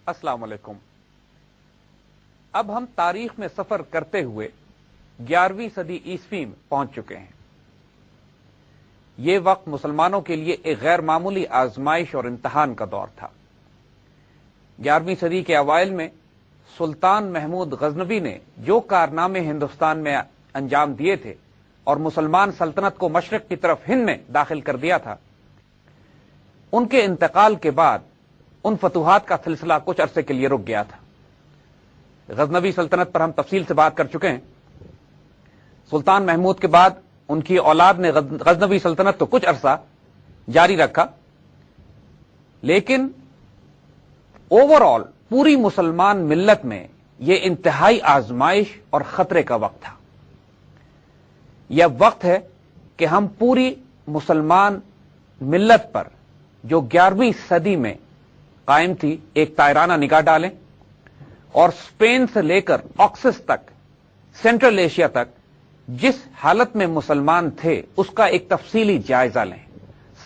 السلام علیکم۔ اب ہم تاریخ میں سفر کرتے ہوئے 11ویں صدی عیسوی میں پہنچ چکے ہیں۔ یہ وقت مسلمانوں کے لیے ایک غیر معمولی آزمائش اور امتحان کا دور تھا۔ 11ویں صدی کے اوائل میں سلطان محمود غزنوی نے جو کارنامے ہندوستان میں انجام دیے تھے اور مسلمان سلطنت کو مشرق کی طرف ہند میں داخل کر دیا تھا، ان کے انتقال کے بعد ان فتوحات کا سلسلہ کچھ عرصے کے لیے رک گیا تھا۔ غزنوی سلطنت پر ہم تفصیل سے بات کر چکے ہیں۔ سلطان محمود کے بعد ان کی اولاد نے غزنوی سلطنت تو کچھ عرصہ جاری رکھا، لیکن اوور آل پوری مسلمان ملت میں یہ انتہائی آزمائش اور خطرے کا وقت تھا۔ یہ وقت ہے کہ ہم پوری مسلمان ملت پر جو 11ویں صدی میں قائم تھی ایک تائرانہ نگاہ ڈالیں، اور اسپین سے لے کر آکسس تک، سینٹرل ایشیا تک جس حالت میں مسلمان تھے اس کا ایک تفصیلی جائزہ لیں۔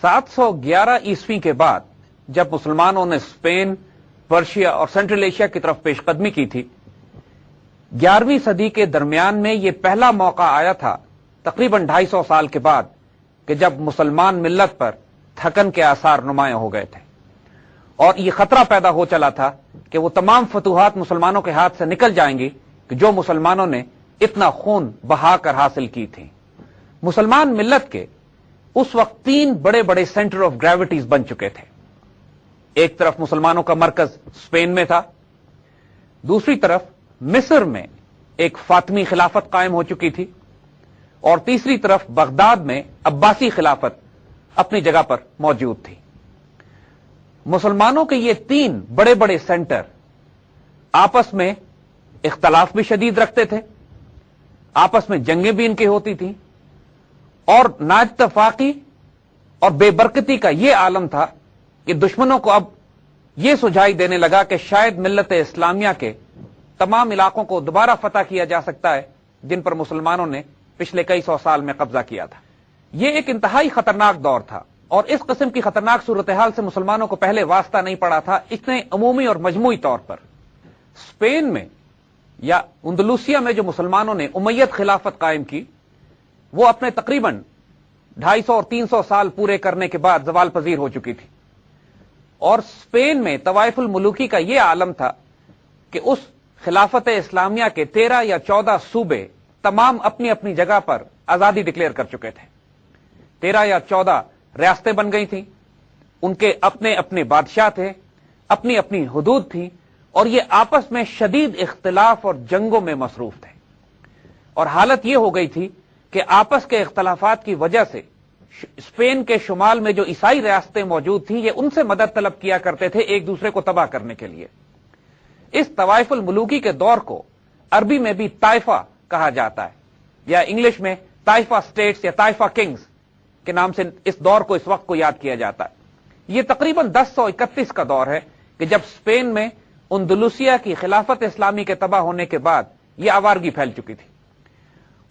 711 عیسوی کے بعد جب مسلمانوں نے اسپین، پرشیا اور سینٹرل ایشیا کی طرف پیش قدمی کی تھی، 11ویں صدی کے درمیان میں یہ پہلا موقع آیا تھا تقریباً 250 سال کے بعد کہ جب مسلمان ملت پر تھکن کے آثار نمایاں ہو گئے تھے، اور یہ خطرہ پیدا ہو چلا تھا کہ وہ تمام فتوحات مسلمانوں کے ہاتھ سے نکل جائیں گی کہ جو مسلمانوں نے اتنا خون بہا کر حاصل کی تھی۔ مسلمان ملت کے اس وقت 3 بڑے بڑے سینٹر آف گریوٹیز بن چکے تھے۔ ایک طرف مسلمانوں کا مرکز اسپین میں تھا، دوسری طرف مصر میں ایک فاطمی خلافت قائم ہو چکی تھی، اور تیسری طرف بغداد میں عباسی خلافت اپنی جگہ پر موجود تھی۔ مسلمانوں کے یہ 3 بڑے بڑے سینٹر آپس میں اختلاف بھی شدید رکھتے تھے، آپس میں جنگیں بھی ان کی ہوتی تھیں، اور نااتفاقی اور بے برکتی کا یہ عالم تھا کہ دشمنوں کو اب یہ سجھائی دینے لگا کہ شاید ملت اسلامیہ کے تمام علاقوں کو دوبارہ فتح کیا جا سکتا ہے جن پر مسلمانوں نے پچھلے کئی 100 سال میں قبضہ کیا تھا۔ یہ ایک انتہائی خطرناک دور تھا، اور اس قسم کی خطرناک صورتحال سے مسلمانوں کو پہلے واسطہ نہیں پڑا تھا اتنے عمومی اور مجموعی طور پر۔ اسپین میں یا اندلوسیا میں جو مسلمانوں نے امیت خلافت قائم کی، وہ اپنے تقریباً 250 اور 300 سال پورے کرنے کے بعد زوال پذیر ہو چکی تھی، اور اسپین میں طوائف الملوکی کا یہ عالم تھا کہ اس خلافت اسلامیہ کے 13 یا 14 صوبے تمام اپنی اپنی جگہ پر آزادی ڈکلیئر کر چکے تھے۔ 13 یا 14 ریاستیں بن گئی تھیں، ان کے اپنے اپنے بادشاہ تھے، اپنی اپنی حدود تھیں، اور یہ آپس میں شدید اختلاف اور جنگوں میں مصروف تھے۔ اور حالت یہ ہو گئی تھی کہ آپس کے اختلافات کی وجہ سے اسپین کے شمال میں جو عیسائی ریاستیں موجود تھیں، یہ ان سے مدد طلب کیا کرتے تھے ایک دوسرے کو تباہ کرنے کے لیے۔ اس طوائف الملوکی کے دور کو عربی میں بھی طائفہ کہا جاتا ہے، یا انگلش میں طائفہ سٹیٹس یا طائفہ کنگز کے نام سے اس دور کو اس وقت کو یاد کیا جاتا ہے۔ یہ تقریباً 1031 کا دور ہے کہ جب اسپین میں اندلوسیا کی خلافت اسلامی کے تباہ ہونے کے بعد یہ آوارگی پھیل چکی تھی،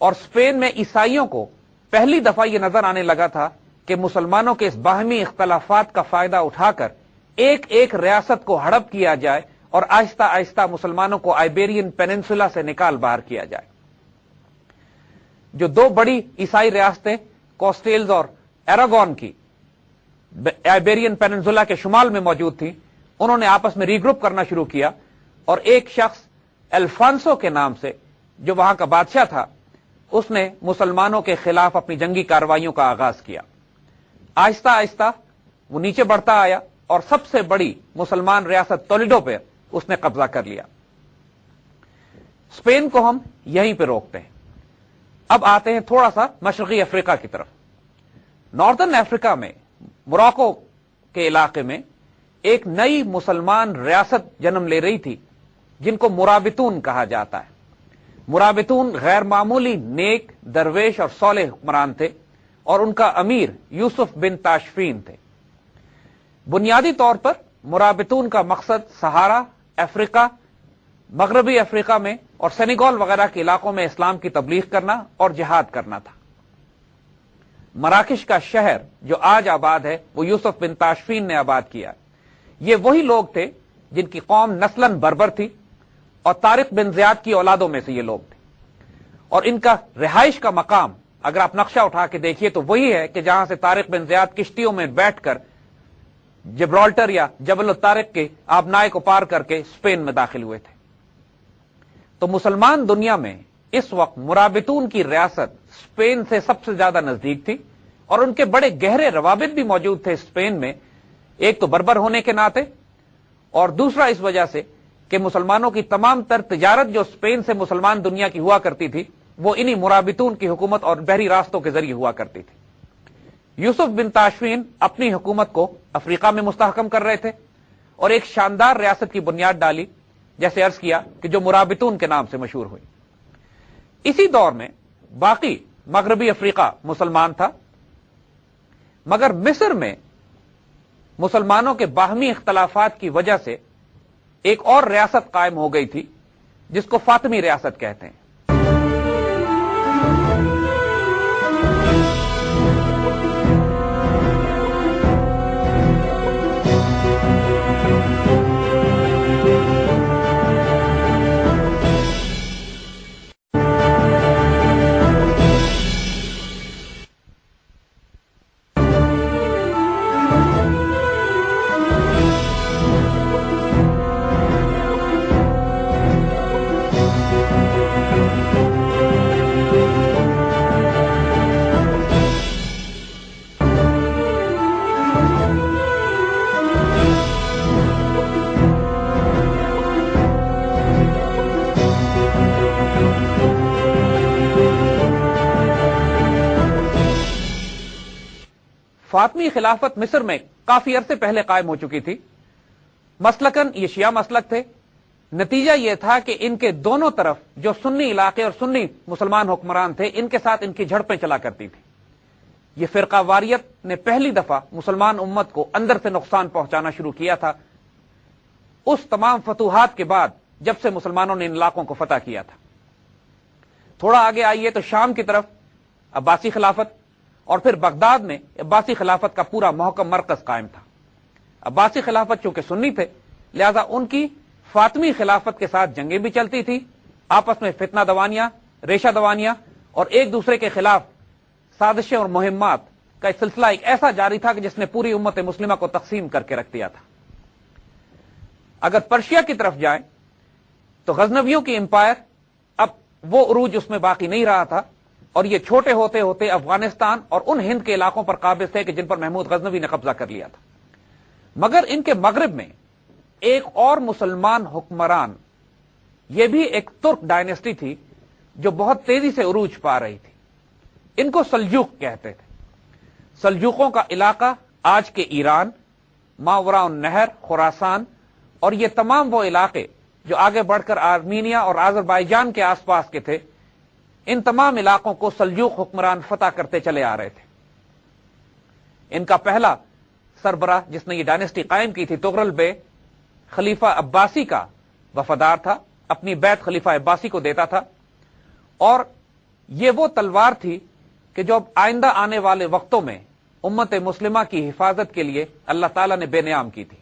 اور اسپین میں عیسائیوں کو پہلی دفعہ یہ نظر آنے لگا تھا کہ مسلمانوں کے اس باہمی اختلافات کا فائدہ اٹھا کر ایک ایک ریاست کو ہڑپ کیا جائے اور آہستہ آہستہ مسلمانوں کو آئیبیرین پیننسولا سے نکال باہر کیا جائے۔ جو 2 بڑی عیسائی ریاستیں کوسٹیلز اور ایراگون کی آئیبیرین پیننسولا کے شمال میں موجود تھی، انہوں نے آپس میں ری گروپ کرنا شروع کیا، اور ایک شخص الفانسو کے نام سے جو وہاں کا بادشاہ تھا، اس نے مسلمانوں کے خلاف اپنی جنگی کارروائیوں کا آغاز کیا۔ آہستہ آہستہ وہ نیچے بڑھتا آیا، اور سب سے بڑی مسلمان ریاست تولیڈو پہ اس نے قبضہ کر لیا۔ اسپین کو ہم یہیں پہ روکتے ہیں۔ اب آتے ہیں تھوڑا سا مشرقی افریقہ کی طرف۔ ناردرن افریقہ میں موراکو کے علاقے میں ایک نئی مسلمان ریاست جنم لے رہی تھی جن کو مرابطون کہا جاتا ہے۔ مرابطون غیر معمولی نیک، درویش اور صالح حکمران تھے اور ان کا امیر یوسف بن تاشفین تھے۔ بنیادی طور پر مرابطون کا مقصد سہارا، افریقہ، مغربی افریقہ میں اور سینیگال وغیرہ کے علاقوں میں اسلام کی تبلیغ کرنا اور جہاد کرنا تھا۔ مراکش کا شہر جو آج آباد ہے وہ یوسف بن تاشفین نے آباد کیا۔ یہ وہی لوگ تھے جن کی قوم نسلاً بربر تھی اور طارق بن زیاد کی اولادوں میں سے یہ لوگ تھے، اور ان کا رہائش کا مقام اگر آپ نقشہ اٹھا کے دیکھیے تو وہی ہے کہ جہاں سے طارق بن زیاد کشتیوں میں بیٹھ کر جبرالٹر یا جبل الطارق کے آبنائے کو پار کر کے اسپین میں داخل ہوئے تھے۔ تو مسلمان دنیا میں اس وقت مرابطون کی ریاست اسپین سے سب سے زیادہ نزدیک تھی اور ان کے بڑے گہرے روابط بھی موجود تھے اسپین میں، ایک تو بربر ہونے کے ناطے اور دوسرا اس وجہ سے کہ مسلمانوں کی تمام تر تجارت جو اسپین سے مسلمان دنیا کی ہوا کرتی تھی وہ انہی مرابطون کی حکومت اور بحری راستوں کے ذریعے ہوا کرتی تھی۔ یوسف بن تاشفین اپنی حکومت کو افریقہ میں مستحکم کر رہے تھے اور ایک شاندار ریاست کی بنیاد ڈالی، جیسے عرض کیا کہ جو مرابطون کے نام سے مشہور ہوئی۔ اسی دور میں باقی مغربی افریقہ مسلمان تھا، مگر مصر میں مسلمانوں کے باہمی اختلافات کی وجہ سے ایک اور ریاست قائم ہو گئی تھی جس کو فاطمی ریاست کہتے ہیں۔ فاطمی خلافت مصر میں کافی عرصے پہلے قائم ہو چکی تھی۔ مسلکن یہ شیعہ مسلک تھے۔ نتیجہ یہ تھا کہ ان کے دونوں طرف جو سنی علاقے اور سنی مسلمان حکمران تھے ان کے ساتھ ان کی جھڑپیں چلا کرتی تھی۔ یہ فرقہ واریت نے پہلی دفعہ مسلمان امت کو اندر سے نقصان پہنچانا شروع کیا تھا اس تمام فتوحات کے بعد جب سے مسلمانوں نے ان علاقوں کو فتح کیا تھا۔ تھوڑا آگے آئیے تو شام کی طرف عباسی خلافت اور پھر بغداد میں عباسی خلافت کا پورا محکم مرکز قائم تھا۔ عباسی خلافت چونکہ سنی تھے لہذا ان کی فاطمی خلافت کے ساتھ جنگیں بھی چلتی تھی، آپس میں فتنہ دوانیاں، ریشہ دوانیاں اور ایک دوسرے کے خلاف سازشیں اور مہمات کا ایک سلسلہ ایک ایسا جاری تھا کہ جس نے پوری امت مسلمہ کو تقسیم کر کے رکھ دیا تھا۔ اگر پرشیا کی طرف جائیں تو غزنویوں کی امپائر اب وہ عروج اس میں باقی نہیں رہا تھا اور یہ چھوٹے ہوتے ہوتے افغانستان اور ان ہند کے علاقوں پر قابض تھے کہ جن پر محمود غزنوی نے قبضہ کر لیا تھا۔ مگر ان کے مغرب میں ایک اور مسلمان حکمران، یہ بھی ایک ترک ڈائنیسٹی تھی جو بہت تیزی سے عروج پا رہی تھی۔ ان کو سلجوق کہتے تھے۔ سلجوقوں کا علاقہ آج کے ایران، ماوراء النہر، خراسان اور یہ تمام وہ علاقے جو آگے بڑھ کر آرمینیا اور آذربائیجان کے آس پاس کے تھے، ان تمام علاقوں کو سلجوق حکمران فتح کرتے چلے آ رہے تھے۔ ان کا پہلا سربراہ جس نے یہ ڈائنیسٹی قائم کی تھی تغرل بے، خلیفہ عباسی کا وفادار تھا، اپنی بیعت خلیفہ عباسی کو دیتا تھا، اور یہ وہ تلوار تھی کہ جو اب آئندہ آنے والے وقتوں میں امت مسلمہ کی حفاظت کے لیے اللہ تعالیٰ نے بے نیام کی تھی۔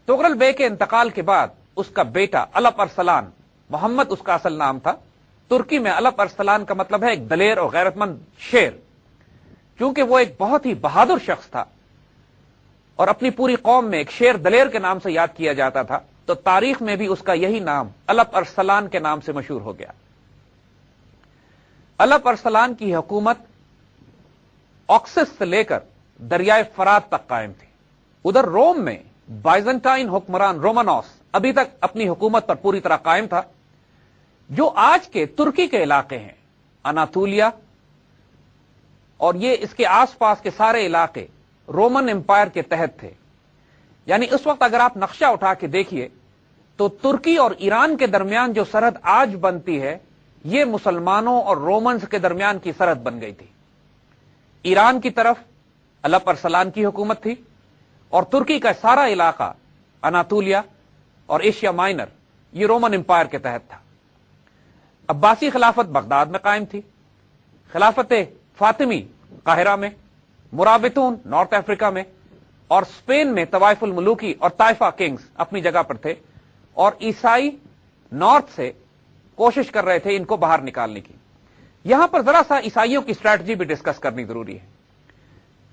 تغرل بے کے انتقال کے بعد اس کا بیٹا الپ ارسلان، محمد اس کا اصل نام تھا، ترکی میں الپ ارسلان کا مطلب ہے ایک دلیر اور غیرت مند شیر، چونکہ وہ ایک بہت ہی بہادر شخص تھا اور اپنی پوری قوم میں ایک شیر دلیر کے نام سے یاد کیا جاتا تھا، تو تاریخ میں بھی اس کا یہی نام الپ ارسلان کے نام سے مشہور ہو گیا۔ الپ ارسلان کی حکومت آکسس سے لے کر دریائے فرات تک قائم تھی۔ ادھر روم میں بائزنٹائن حکمران رومانوس ابھی تک اپنی حکومت پر پوری طرح قائم تھا، جو آج کے ترکی کے علاقے ہیں، اناطولیا اور یہ اس کے آس پاس کے سارے علاقے رومن امپائر کے تحت تھے. یعنی اس وقت اگر آپ نقشہ اٹھا کے دیکھیے تو ترکی اور ایران کے درمیان جو سرحد آج بنتی ہے یہ مسلمانوں اور رومنز کے درمیان کی سرحد بن گئی تھی. ایران کی طرف الپ ارسلان کی حکومت تھی اور ترکی کا سارا علاقہ اناطولیا اور ایشیا مائنر یہ رومن امپائر کے تحت تھا. عباسی خلافت بغداد میں قائم تھی، خلافت فاطمی قاہرہ میں، مرابطون نارتھ افریقہ میں، اور اسپین میں طوائف الملوکی اور طائفہ کنگز اپنی جگہ پر تھے، اور عیسائی نارتھ سے کوشش کر رہے تھے ان کو باہر نکالنے کی. یہاں پر ذرا سا عیسائیوں کی اسٹریٹجی بھی ڈسکس کرنی ضروری ہے.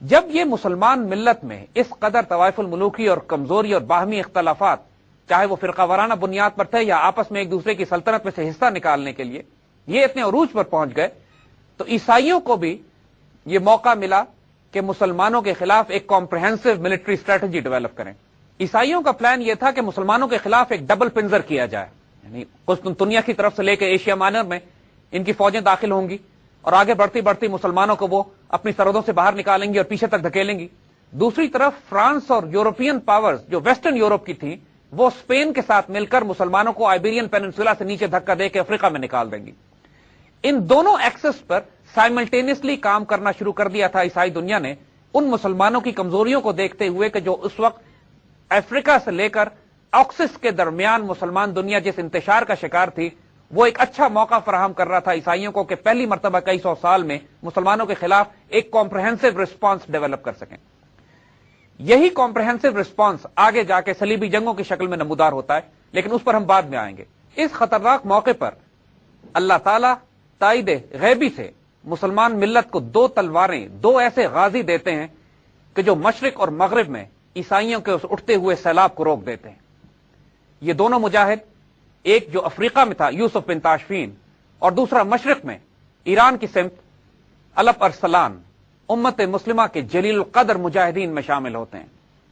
جب یہ مسلمان ملت میں اس قدر طوائف الملوکی اور کمزوری اور باہمی اختلافات، چاہے وہ فرقہ وارانہ بنیاد پر تھے یا آپس میں ایک دوسرے کی سلطنت میں سے حصہ نکالنے کے لیے، یہ اتنے عروج پر پہنچ گئے تو عیسائیوں کو بھی یہ موقع ملا کہ مسلمانوں کے خلاف ایک کمپریہنسو ملٹری اسٹریٹجی ڈیولپ کریں. عیسائیوں کا پلان یہ تھا کہ مسلمانوں کے خلاف ایک ڈبل پنجر کیا جائے، یعنی قسطنطنیہ کی طرف سے لے کے ایشیا مائنر میں ان کی فوجیں داخل ہوں گی اور آگے بڑھتی بڑھتی مسلمانوں کو وہ اپنی سرحدوں سے باہر نکالیں گی اور پیچھے تک دھکیلیں گی. دوسری طرف فرانس اور یورپین پاورز جو ویسٹرن یورپ کی تھیں وہ اسپین کے ساتھ مل کر مسلمانوں کو آئیبیرین پیننسولا سے نیچے دھکا دے کے افریقہ میں نکال دیں گی. ان دونوں ایکسس پر سائملٹینیسلی کام کرنا شروع کر دیا تھا عیسائی دنیا نے، ان مسلمانوں کی کمزوریوں کو دیکھتے ہوئے کہ جو اس وقت افریقہ سے لے کر آکسس کے درمیان مسلمان دنیا جس انتشار کا شکار تھی، وہ ایک اچھا موقع فراہم کر رہا تھا عیسائیوں کو کہ پہلی مرتبہ کئی سو سال میں مسلمانوں کے خلاف ایک کمپریہنسو رسپانس ڈیولپ کر سکیں. یہی کمپریہنسو رسپانس آگے جا کے صلیبی جنگوں کی شکل میں نمودار ہوتا ہے، لیکن اس پر ہم بعد میں آئیں گے. اس خطرناک موقع پر اللہ تعالی تائید غیبی سے مسلمان ملت کو دو تلواریں، دو ایسے غازی دیتے ہیں کہ جو مشرق اور مغرب میں عیسائیوں کے اس اٹھتے ہوئے سیلاب کو روک دیتے ہیں. یہ دونوں مجاہد، ایک جو افریقہ میں تھا یوسف بن تاشفین، اور دوسرا مشرق میں ایران کی سمت الپ ارسلان، امت مسلمہ کے جلیل القدر مجاہدین میں شامل ہوتے ہیں.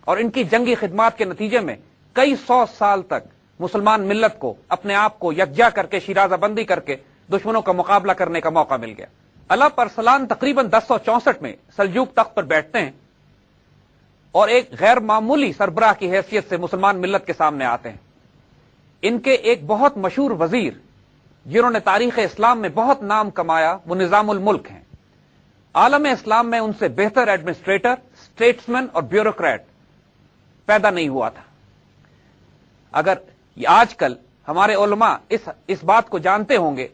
اور ان کی جنگی خدمات کے نتیجے میں کئی سو سال تک مسلمان ملت کو اپنے آپ کو یکجا کر کے شیرازہ بندی کر کے دشمنوں کا مقابلہ کرنے کا موقع مل گیا. الپ ارسلان تقریباً 1064 میں سلجوق تخت پر بیٹھتے ہیں اور ایک غیر معمولی سربراہ کی حیثیت سے مسلمان ملت کے سامنے آتے ہیں. ان کے ایک بہت مشہور وزیر جنہوں نے تاریخ اسلام میں بہت نام کمایا وہ نظام الملک ہیں. عالم اسلام میں ان سے بہتر ایڈمنسٹریٹر، اسٹیٹسمین اور بیوروکریٹ پیدا نہیں ہوا تھا. اگر آج کل ہمارے علماء اس بات کو جانتے ہوں گے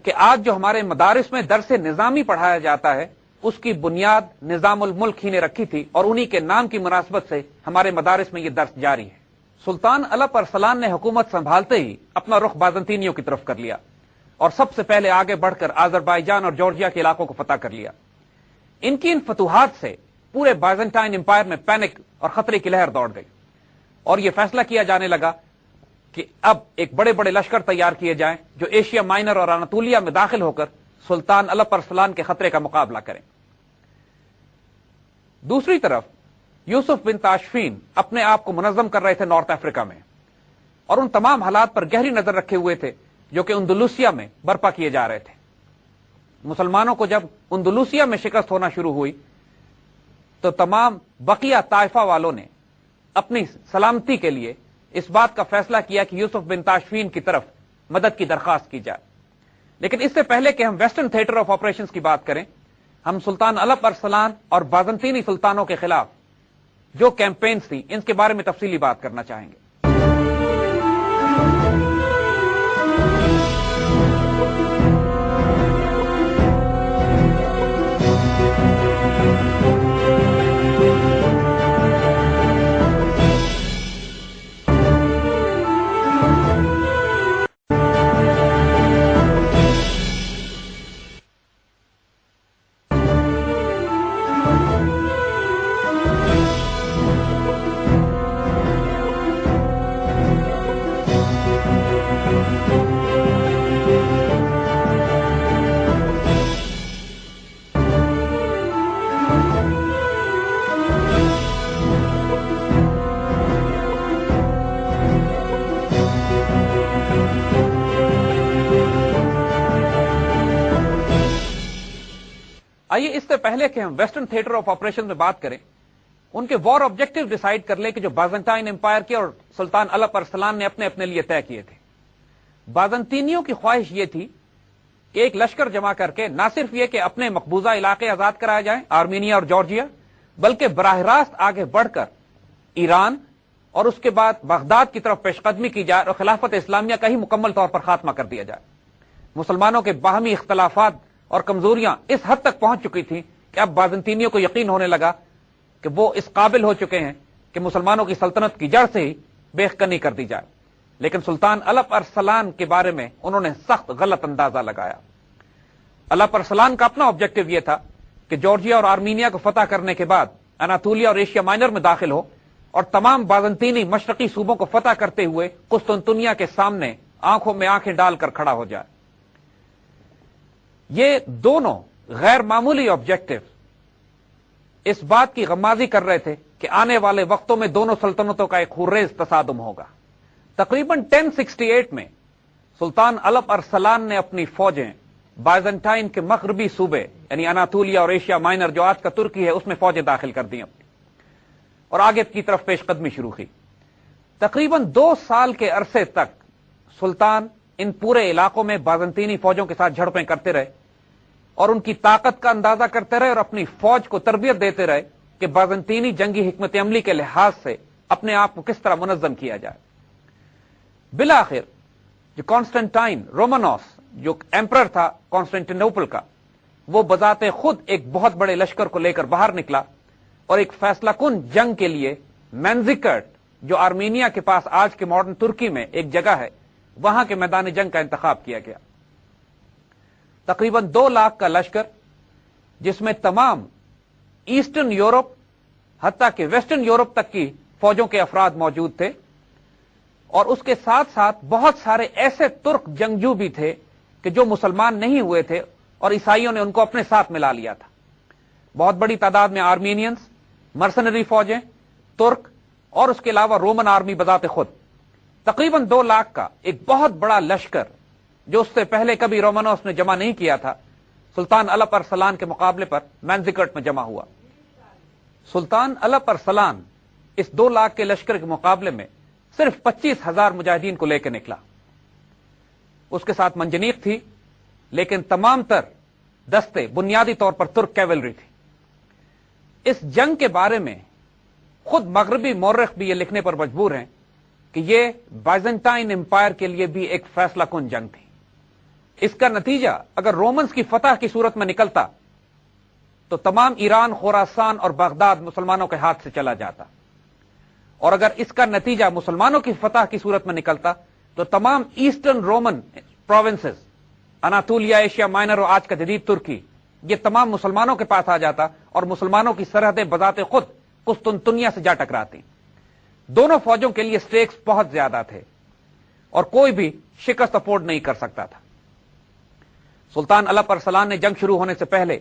کہ آج جو ہمارے مدارس میں درس نظامی پڑھایا جاتا ہے اس کی بنیاد نظام الملک ہی نے رکھی تھی، اور انہی کے نام کی مناسبت سے ہمارے مدارس میں یہ درس جاری ہے. سلطان الپ ارسلان نے حکومت سنبھالتے ہی اپنا رخ بازنطینیوں کی طرف کر لیا اور سب سے پہلے آگے بڑھ کر آذربائیجان اور جارجیا کے علاقوں کو فتح کر لیا. ان کی ان فتوحات سے پورے بائزنٹائن امپائر میں پینک اور خطرے کی لہر دوڑ گئی اور یہ فیصلہ کیا جانے لگا کہ اب ایک بڑے بڑے لشکر تیار کیے جائیں جو ایشیا مائنر اور اناطولیا میں داخل ہو کر سلطان الپ ارسلان کے خطرے کا مقابلہ کریں. دوسری طرف یوسف بن تاشفین اپنے آپ کو منظم کر رہے تھے نارتھ افریقہ میں اور ان تمام حالات پر گہری نظر رکھے ہوئے تھے جو کہ اندلوسیا میں برپا کیے جا رہے تھے. مسلمانوں کو جب اندلوسیا میں شکست ہونا شروع ہوئی تو تمام بقیہ طائفہ والوں نے اپنی سلامتی کے لیے اس بات کا فیصلہ کیا کہ یوسف بن تاشفین کی طرف مدد کی درخواست کی جائے. لیکن اس سے پہلے کہ ہم ویسٹرن تھیٹر آف آپریشنز کی بات کریں، ہم سلطان الپ ارسلان اور بازنطینی سلطانوں کے خلاف جو کیمپینز تھی ان کے بارے میں تفصیلی بات کرنا چاہیں گے. آئیے اس سے پہلے کہ ہم ویسٹرن تھیٹر آف آپریشن میں بات کریں، ان کے وار آبجیکٹو ڈیسائیڈ کر لیں کہ جو بازنطائن امپائر کے اور سلطان الپ ارسلان نے اپنے اپنے لیے طے کیے تھے۔ بازنطینیوں کی خواہش یہ تھی کہ ایک لشکر جمع کر کے نہ صرف یہ کہ اپنے مقبوضہ علاقے آزاد کرائے جائیں آرمینیا اور جارجیا، بلکہ براہ راست آگے بڑھ کر ایران اور اس کے بعد بغداد کی طرف پیش قدمی کی جائے اور خلافت اسلامیہ کا ہی مکمل طور پر خاتمہ کر دیا جائے۔ مسلمانوں کے باہمی اختلافات اور کمزوریاں اس حد تک پہنچ چکی تھیں کہ اب بازنطینیوں کو یقین ہونے لگا کہ وہ اس قابل ہو چکے ہیں کہ مسلمانوں کی سلطنت کی جڑ سے ہی بےخکنی کر دی جائے، لیکن سلطان الپ ارسلان کے بارے میں انہوں نے سخت غلط اندازہ لگایا۔ الپ ارسلان کا اپنا آبجیکٹو یہ تھا کہ جارجیا اور آرمینیا کو فتح کرنے کے بعد اناطولیا اور ایشیا مائنر میں داخل ہو اور تمام بازنطینی مشرقی صوبوں کو فتح کرتے ہوئے قسطنطنیہ کے سامنے آنکھوں میں آنکھیں ڈال کر کھڑا ہو جائے۔ یہ دونوں غیر معمولی آبجیکٹو اس بات کی غمازی کر رہے تھے کہ آنے والے وقتوں میں دونوں سلطنتوں کا ایک خورریز تصادم ہوگا۔ تقریباً 1068 میں سلطان الپ ارسلان نے اپنی فوجیں بائزنٹائن کے مغربی صوبے یعنی اناطولیا اور ایشیا مائنر جو آج کا ترکی ہے اس میں فوجیں داخل کر دیں اپنی اور آگے کی طرف پیش قدمی شروع کی۔ تقریباً 2 سال کے عرصے تک سلطان ان پورے علاقوں میں بازنطینی فوجوں کے ساتھ جھڑپیں کرتے رہے اور ان کی طاقت کا اندازہ کرتے رہے اور اپنی فوج کو تربیت دیتے رہے کہ بازنطینی جنگی حکمت عملی کے لحاظ سے اپنے آپ کو کس طرح منظم کیا جائے۔ بالآخر جو کانسٹنٹائن رومانوس جو ایمپرر تھا کانسٹنٹینوپل کا، وہ بذات خود ایک بہت بڑے لشکر کو لے کر باہر نکلا اور ایک فیصلہ کن جنگ کے لیے مینزیکرٹ جو آرمینیا کے پاس آج کے ماڈرن ترکی میں ایک جگہ ہے وہاں کے میدان جنگ کا انتخاب کیا گیا۔ تقریباً 2 لاکھ کا لشکر جس میں تمام ایسٹرن یورپ حتیٰ کہ ویسٹرن یورپ تک کی فوجوں کے افراد موجود تھے، اور اس کے ساتھ ساتھ بہت سارے ایسے ترک جنگجو بھی تھے کہ جو مسلمان نہیں ہوئے تھے اور عیسائیوں نے ان کو اپنے ساتھ ملا لیا تھا۔ بہت بڑی تعداد میں آرمینینز، مرسنری فوجیں، ترک اور اس کے علاوہ رومن آرمی بذات خود، تقریباً 2 لاکھ کا ایک بہت بڑا لشکر جو اس سے پہلے کبھی رومانوس نے جمع نہیں کیا تھا، سلطان الپ ارسلان کے مقابلے پر مینزیکرٹ میں جمع ہوا۔ سلطان الپ ارسلان اس 2 لاکھ کے لشکر کے مقابلے میں صرف 25,000 مجاہدین کو لے کے نکلا۔ اس کے ساتھ منجنیق تھی، لیکن تمام تر دستے بنیادی طور پر ترک کیولری تھی۔ اس جنگ کے بارے میں خود مغربی مورخ بھی یہ لکھنے پر مجبور ہیں کہ یہ بائزنٹائن امپائر کے لیے بھی ایک فیصلہ کن جنگ تھی۔ اس کا نتیجہ اگر رومنز کی فتح کی صورت میں نکلتا تو تمام ایران، خراسان اور بغداد مسلمانوں کے ہاتھ سے چلا جاتا، اور اگر اس کا نتیجہ مسلمانوں کی فتح کی صورت میں نکلتا تو تمام Eastern Roman provinces, Anatolia, Asia Minor اور آج کا جدید ترکی، یہ تمام مسلمانوں کے پاس آ جاتا اور مسلمانوں کی سرحدیں بذات خود قسطنطنیہ سے جا ٹکراتی۔ دونوں فوجوں کے لیے سٹیکس بہت زیادہ تھے اور کوئی بھی شکست افورڈ نہیں کر سکتا تھا۔ سلطان الپ ارسلان نے جنگ شروع ہونے سے پہلے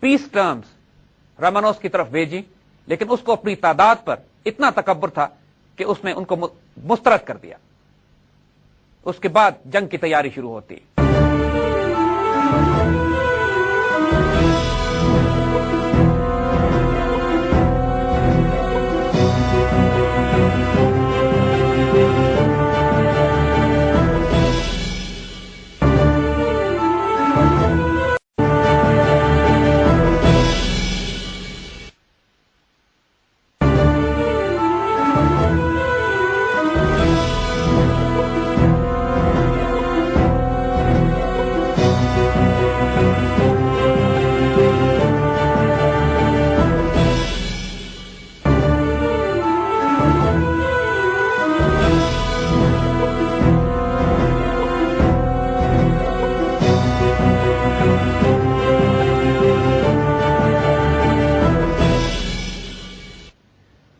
پیس ٹرمز رومانوس کی طرف بھیجی، لیکن اس کو اپنی تعداد پر اتنا تکبر تھا کہ اس نے ان کو مسترد کر دیا۔ اس کے بعد جنگ کی تیاری شروع ہوتی۔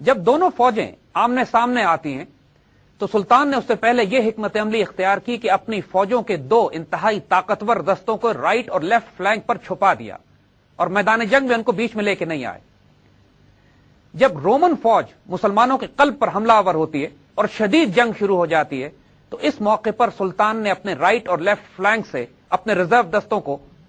جب دونوں فوجیں آمنے سامنے آتی ہیں تو سلطان نے اس سے پہلے یہ حکمت عملی اختیار کی کہ اپنی فوجوں کے 2 انتہائی طاقتور دستوں کو رائٹ اور لیفٹ فلینک پر چھپا دیا اور میدان جنگ میں ان کو بیچ میں لے کے نہیں آئے۔ جب رومن فوج مسلمانوں کے قلب پر حملہ آور ہوتی ہے اور شدید جنگ شروع ہو جاتی ہے تو اس موقع پر سلطان نے اپنے رائٹ اور لیفٹ فلینک سے اپنے ریزرو دستوں کو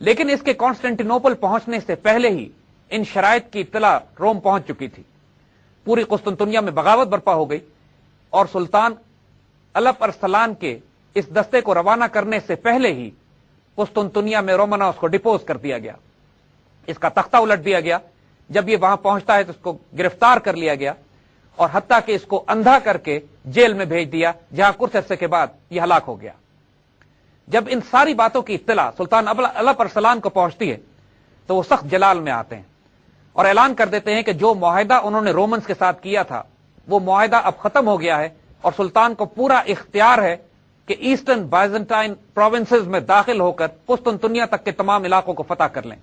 لیکن اس کے کانسٹینٹینوپل پہنچنے سے پہلے ہی ان شرائط کی اطلاع روم پہنچ چکی تھی. پوری قسطنطنیہ میں بغاوت برپا ہو گئی اور سلطان الپ ارسلان کے اس دستے کو روانہ کرنے سے پہلے ہی قسطنطنیہ میں رومانوس کو ڈپوز کر دیا گیا، اس کا تختہ الٹ دیا گیا. جب یہ وہاں پہنچتا ہے تو اس کو گرفتار کر لیا گیا اور حتیٰ کہ اس کو اندھا کر کے جیل میں بھیج دیا، جہاں کچھ عرصے کے بعد یہ ہلاک ہو گیا. جب ان ساری باتوں کی اطلاع سلطان الپ ارسلان کو پہنچتی ہے تو وہ سخت جلال میں آتے ہیں اور اعلان کر دیتے ہیں کہ جو معاہدہ انہوں نے رومنز کے ساتھ کیا تھا وہ معاہدہ اب ختم ہو گیا ہے اور سلطان کو پورا اختیار ہے کہ ایسٹرن بائزنٹائن پروونسز میں داخل ہو کر قسطنطنیہ تک کے تمام علاقوں کو فتح کر لیں.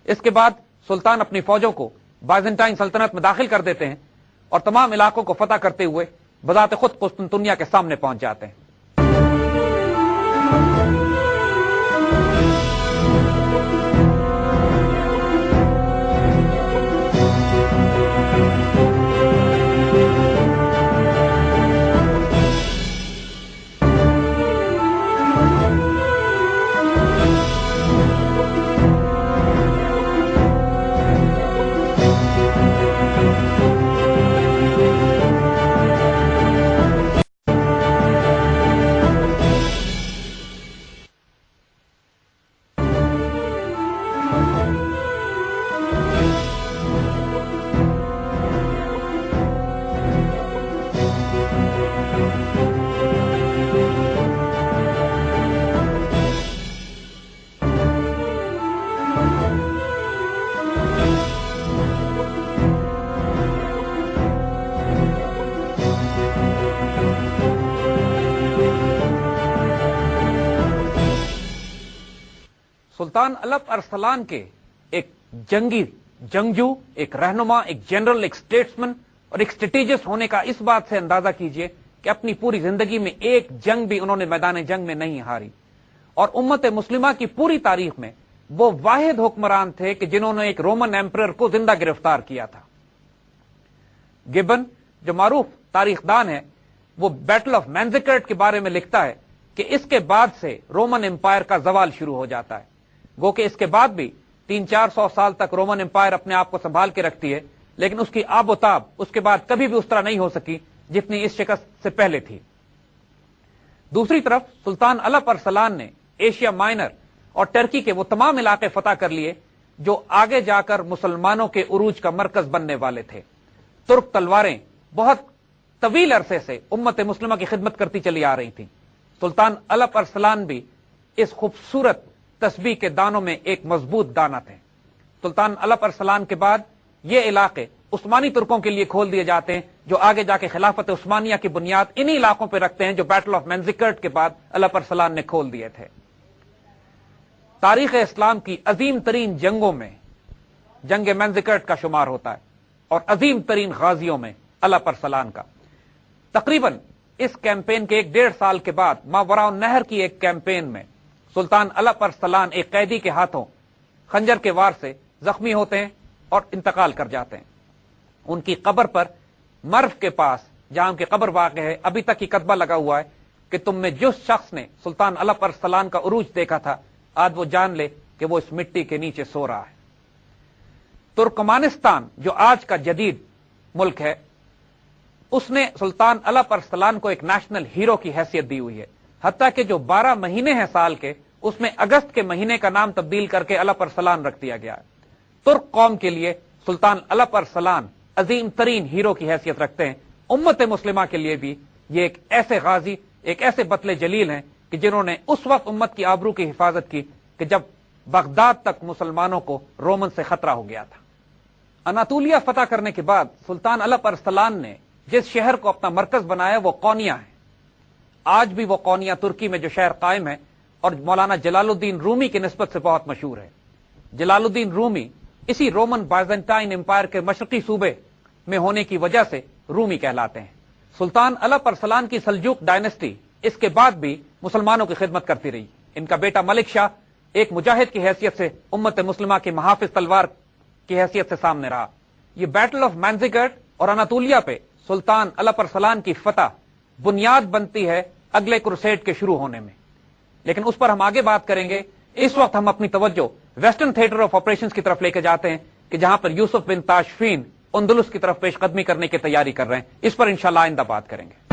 اس کے بعد سلطان اپنی فوجوں کو بائزنٹائن سلطنت میں داخل کر دیتے ہیں اور تمام علاقوں کو فتح کرتے ہوئے بذات خود قسطنطنیہ کے سامنے پہنچ جاتے ہیں. سلطان الپ ارسلان کے ایک جنگجو، ایک رہنما، ایک جنرل، ایک اسٹیٹسمن اور ایک اسٹریٹجسٹ ہونے کا اس بات سے اندازہ کیجئے کہ اپنی پوری زندگی میں ایک جنگ بھی انہوں نے میدان جنگ میں نہیں ہاری، اور امت مسلمہ کی پوری تاریخ میں وہ واحد حکمران تھے کہ جنہوں نے ایک رومن ایمپرر کو زندہ گرفتار کیا تھا. گبن جو معروف تاریخ دان ہے وہ بیٹل آف مینزیکرٹ کے بارے میں لکھتا ہے کہ اس کے بعد سے رومن امپائر کا زوال شروع ہو جاتا ہے. گو کہ اس کے بعد بھی 300-400 سال تک رومن امپائر اپنے آپ کو سنبھال کے رکھتی ہے، لیکن اس کی آب و تاب اس کے بعد کبھی بھی اس طرح نہیں ہو سکی جتنی اس شکست سے پہلے تھی. دوسری طرف سلطان الپ ارسلان نے ایشیا مائنر اور ٹرکی کے وہ تمام علاقے فتح کر لیے جو آگے جا کر مسلمانوں کے عروج کا مرکز بننے والے تھے. ترک تلواریں بہت طویل عرصے سے امت مسلمہ کی خدمت کرتی چلی آ رہی تھیں. سلطان الپ ارسلان بھی اس خوبصورت تسبیح کے دانوں میں ایک مضبوط دانہ تھے. سلطان الپ ارسلان کے بعد یہ علاقے عثمانی ترکوں کے لیے کھول دیے جاتے ہیں جو آگے جا کے خلافت عثمانیہ کی بنیاد انہی علاقوں پہ رکھتے ہیں جو بیٹل آف مینزیکرٹ کے بعد الپ ارسلان نے کھول دیے تھے. تاریخ اسلام کی عظیم ترین جنگوں میں جنگ مینزیکرٹ کا شمار ہوتا ہے اور عظیم ترین غازیوں میں الپ ارسلان کا. تقریباً اس کیمپین کے 1.5 سال کے بعد ماوراء النہر کی ایک کیمپین میں سلطان الپ ارسلان ایک قیدی کے ہاتھوں خنجر کے وار سے زخمی ہوتے ہیں اور انتقال کر جاتے ہیں. ان کی قبر پر مرو کے پاس جہاں ان کی قبر واقع ہے ابھی تک یہ کتبہ لگا ہوا ہے کہ تم میں جس شخص نے سلطان الپ ارسلان کا عروج دیکھا تھا آج وہ جان لے کہ وہ اس مٹی کے نیچے سو رہا ہے. ترکمانستان جو آج کا جدید ملک ہے اس نے سلطان الپ ارسلان کو ایک نیشنل ہیرو کی حیثیت دی ہوئی ہے، حتیٰ کہ جو 12 مہینے ہیں سال کے اس میں اگست کے مہینے کا نام تبدیل کر کے الپ ارسلان رکھ دیا گیا ہے. ترک قوم کے لیے سلطان الپ ارسلان عظیم ترین ہیرو کی حیثیت رکھتے ہیں. امت مسلمہ کے لیے بھی یہ ایک ایسے غازی، ایک ایسے بطل جلیل ہیں کہ جنہوں نے اس وقت امت کی آبرو کی حفاظت کی کہ جب بغداد تک مسلمانوں کو رومن سے خطرہ ہو گیا تھا. اناطولیہ فتح کرنے کے بعد سلطان الپ ارسلان نے جس شہر کو اپنا مرکز بنایا وہ قونیہ ہے. آج بھی وہ قونیہ ترکی میں جو شہر قائم ہے اور مولانا جلال الدین رومی کی نسبت سے بہت مشہور ہے. جلال الدین رومی اسی رومن بائزنٹائن امپائر کے مشرقی صوبے میں ہونے کی وجہ سے رومی کہلاتے ہیں. سلطان الپ ارسلان کی سلجوق ڈائنسٹی اس کے بعد بھی مسلمانوں کی خدمت کرتی رہی. ان کا بیٹا ملک شاہ ایک مجاہد کی حیثیت سے امت مسلمہ کے محافظ تلوار کی حیثیت سے سامنے رہا. یہ بیٹل آف مینزیکرٹ اور اناطولیہ پہ سلطان الپ ارسلان کی فتح بنیاد بنتی ہے اگلے کروسیڈ کے شروع ہونے میں، لیکن اس پر ہم آگے بات کریں گے اس وقت ہم اپنی توجہ ویسٹرن تھیٹر آف آپریشنز کی طرف لے کے جاتے ہیں کہ جہاں پر یوسف بن تاشفین اندلس کی طرف پیش قدمی کرنے کی تیاری کر رہے ہیں. اس پر انشاءاللہ آئندہ بات کریں گے.